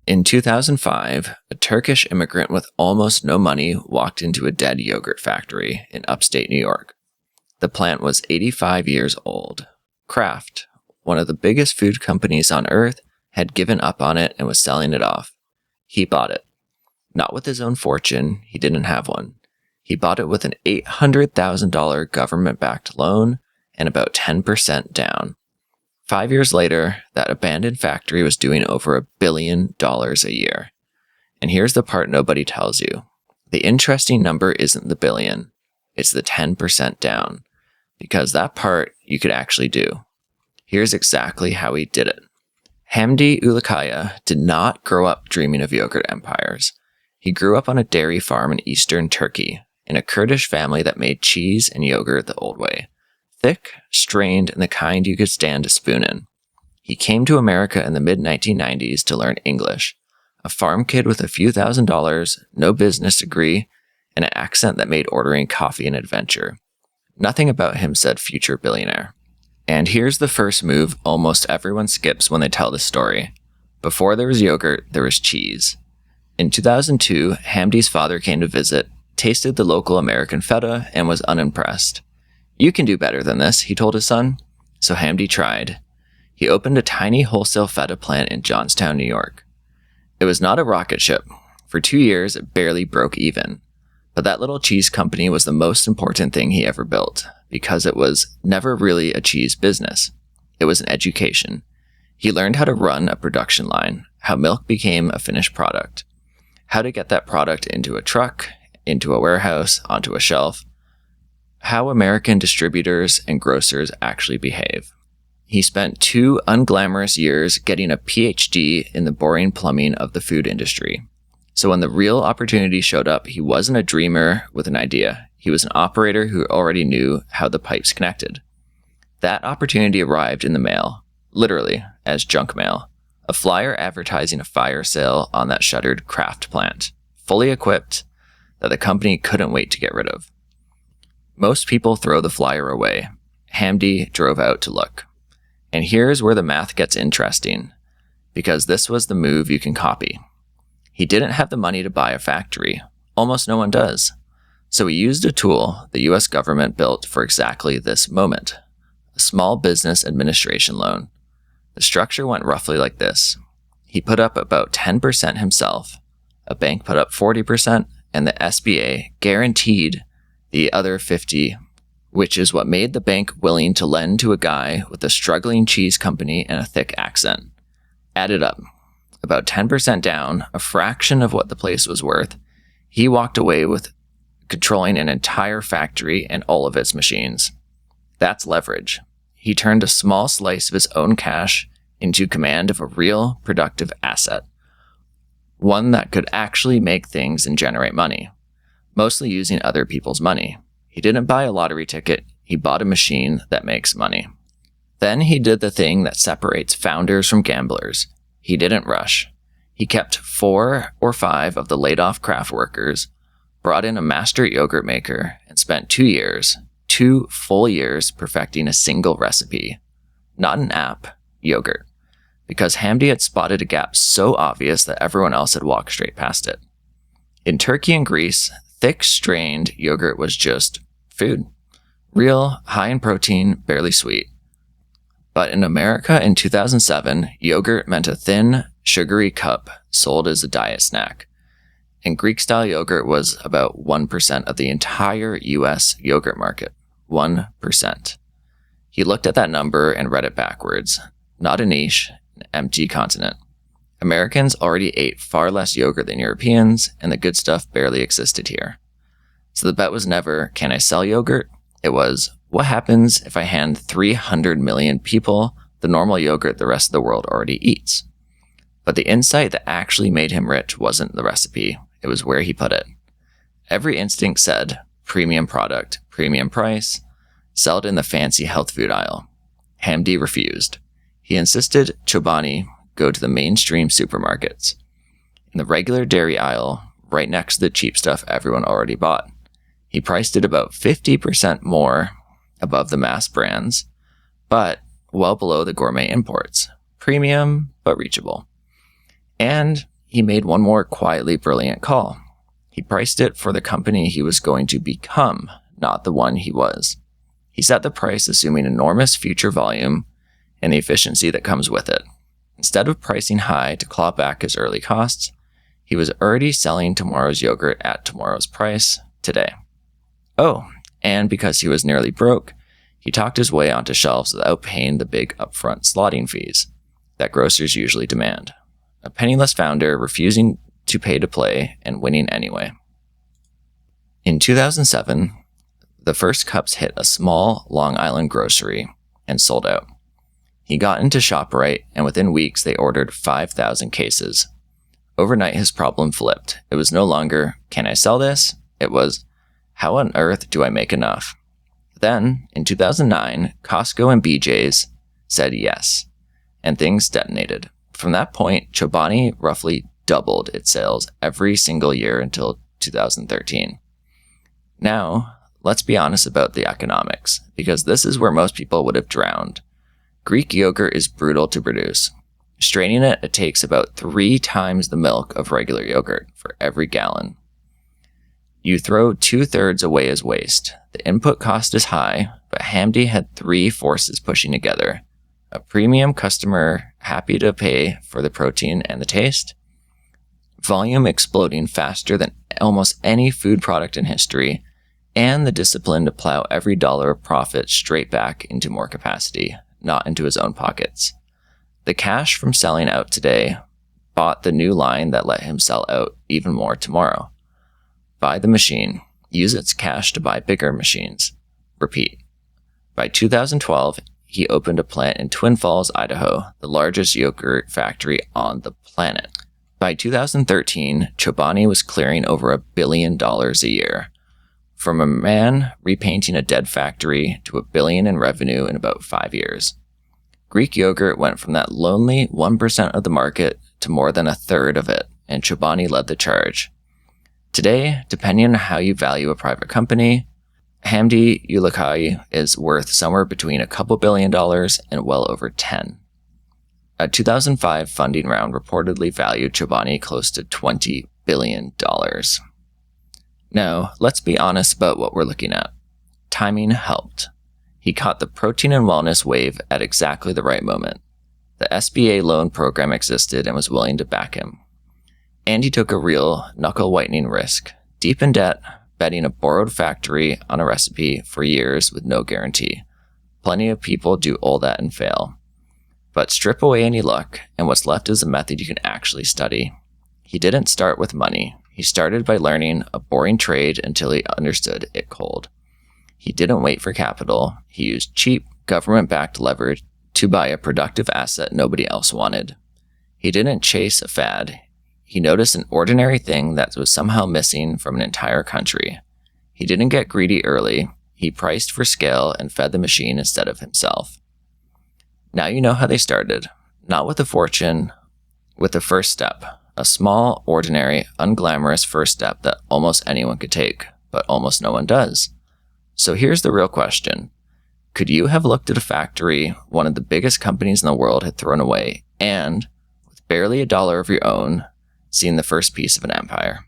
In 2005, a Turkish immigrant with almost no money walked into a dead yogurt factory in upstate New York. The plant was 85 years old. Kraft, one of the biggest food companies on earth, had given up on it and was selling it off. He bought it. Not with his own fortune, he didn't have one. He bought it with an $800,000 government-backed loan and about 10% down. 5 years later, that abandoned factory was doing over $1 billion a year. And here's the part nobody tells you. The interesting number isn't the billion, it's the 10% down. Because that part you could actually do. Here's exactly how he did it. Hamdi Ulukaya did not grow up dreaming of yogurt empires. He grew up on a dairy farm in eastern Turkey, in a Kurdish family that made cheese and yogurt the old way. Thick, strained, and the kind you could stand to spoon in. He came to America in the mid-1990s to learn English. A farm kid with a few $1,000s, no business degree, and an accent that made ordering coffee an adventure. Nothing about him said future billionaire. And here's the first move almost everyone skips when they tell this story. Before there was yogurt, there was cheese. In 2002, Hamdi's father came to visit, tasted the local American feta, and was unimpressed. "You can do better than this," he told his son. So Hamdi tried. He opened a tiny wholesale feta plant in Johnstown, New York. It was not a rocket ship. For 2 years, it barely broke even. But that little cheese company was the most important thing he ever built, because it was never really a cheese business. It was an education. He learned how to run a production line, how milk became a finished product, how to get that product into a truck, into a warehouse, onto a shelf, how American distributors and grocers actually behave. He spent 2 unglamorous years getting a PhD in the boring plumbing of the food industry. So when the real opportunity showed up, he wasn't a dreamer with an idea. He was an operator who already knew how the pipes connected. That opportunity arrived in the mail, literally, as junk mail. A flyer advertising a fire sale on that shuttered Kraft plant, fully equipped, that the company couldn't wait to get rid of. Most people throw the flyer away. Hamdi drove out to look. And here's where the math gets interesting, because this was the move you can copy. He didn't have the money to buy a factory. Almost no one does. So he used a tool the US government built for exactly this moment, a small business administration loan. The structure went roughly like this. He put up about 10% himself, a bank put up 40%, and the SBA guaranteed the other 50%, which is what made the bank willing to lend to a guy with a struggling cheese company and a thick accent. Added up. About 10% down, a fraction of what the place was worth, he walked away with controlling an entire factory and all of its machines. That's leverage. He turned a small slice of his own cash into command of a real, productive asset. One that could actually make things and generate money, mostly using other people's money. He didn't buy a lottery ticket, he bought a machine that makes money. Then he did the thing that separates founders from gamblers. He didn't rush. He kept 4 or 5 of the laid-off Kraft workers, brought in a master yogurt maker, and spent 2 years, 2 full years perfecting a single recipe. Not an app, yogurt. Because Hamdi had spotted a gap so obvious that everyone else had walked straight past it. In Turkey and Greece, thick, strained yogurt was just food. Real, high in protein, barely sweet. But in America in 2007, yogurt meant a thin, sugary cup sold as a diet snack. And Greek-style yogurt was about 1% of the entire US yogurt market. 1%. He looked at that number and read it backwards. Not a niche, an empty continent. Americans already ate far less yogurt than Europeans, and the good stuff barely existed here. So the bet was never, can I sell yogurt? It was, what happens if I hand 300 million people the normal yogurt the rest of the world already eats? But the insight that actually made him rich wasn't the recipe, it was where he put it. Every instinct said, premium product, premium price, sell it in the fancy health food aisle. Hamdi refused. He insisted Chobani go to the mainstream supermarkets. In the regular dairy aisle, right next to the cheap stuff everyone already bought. He priced it about 50% more above the mass brands, but well below the gourmet imports. Premium, but reachable. And he made one more quietly brilliant call. He priced it for the company he was going to become, not the one he was. He set the price assuming enormous future volume and the efficiency that comes with it. Instead of pricing high to claw back his early costs, he was already selling tomorrow's yogurt at tomorrow's price today. Oh, and because he was nearly broke, he talked his way onto shelves without paying the big upfront slotting fees that grocers usually demand. A penniless founder refusing to pay to play and winning anyway. In 2007, the first cups hit a small Long Island grocery and sold out. He got into ShopRite, and within weeks they ordered 5,000 cases. Overnight his problem flipped. It was no longer, can I sell this? It was, how on earth do I make enough? Then, in 2009, Costco and BJ's said yes, and things detonated. From that point, Chobani roughly doubled its sales every single year until 2013. Now, let's be honest about the economics, because this is where most people would have drowned. Greek yogurt is brutal to produce. Straining it takes about 3 times the milk of regular yogurt for every gallon. You throw 2/3 away as waste. The input cost is high, but Hamdi had 3 forces pushing together. A premium customer happy to pay for the protein and the taste, volume exploding faster than almost any food product in history, and the discipline to plow every dollar of profit straight back into more capacity, not into his own pockets. The cash from selling out today bought the new line that let him sell out even more tomorrow. Buy the machine, use its cash to buy bigger machines. Repeat. By 2012, he opened a plant in Twin Falls, Idaho, the largest yogurt factory on the planet. By 2013, Chobani was clearing over $1 billion a year. From a man repainting a dead factory to $1 billion in revenue in about 5 years. Greek yogurt went from that lonely 1% of the market to more than 1/3 of it, and Chobani led the charge. Today, depending on how you value a private company, Hamdi Ulukaya is worth somewhere between a couple $2 billion and well over 10. A 2005 funding round reportedly valued Chobani close to $20 billion. Now, let's be honest about what we're looking at. Timing helped. He caught the protein and wellness wave at exactly the right moment. The SBA-loan program existed and was willing to back him. And he took a real knuckle-whitening risk, deep in debt, betting a borrowed factory on a recipe for years with no guarantee. Plenty of people do all that and fail. But strip away any luck, and what's left is a method you can actually study. He didn't start with money. He started by learning a boring trade until he understood it cold. He didn't wait for capital. He used cheap, government-backed leverage to buy a productive asset nobody else wanted. He didn't chase a fad. He noticed an ordinary thing that was somehow missing from an entire country. He didn't get greedy early. He priced for scale and fed the machine instead of himself. Now you know how they started. Not with a fortune, with the first step. A small, ordinary, unglamorous first step that almost anyone could take, but almost no one does. So here's the real question. Could you have looked at a factory one of the biggest companies in the world had thrown away and, with barely $1 of your own, seen the first piece of an empire?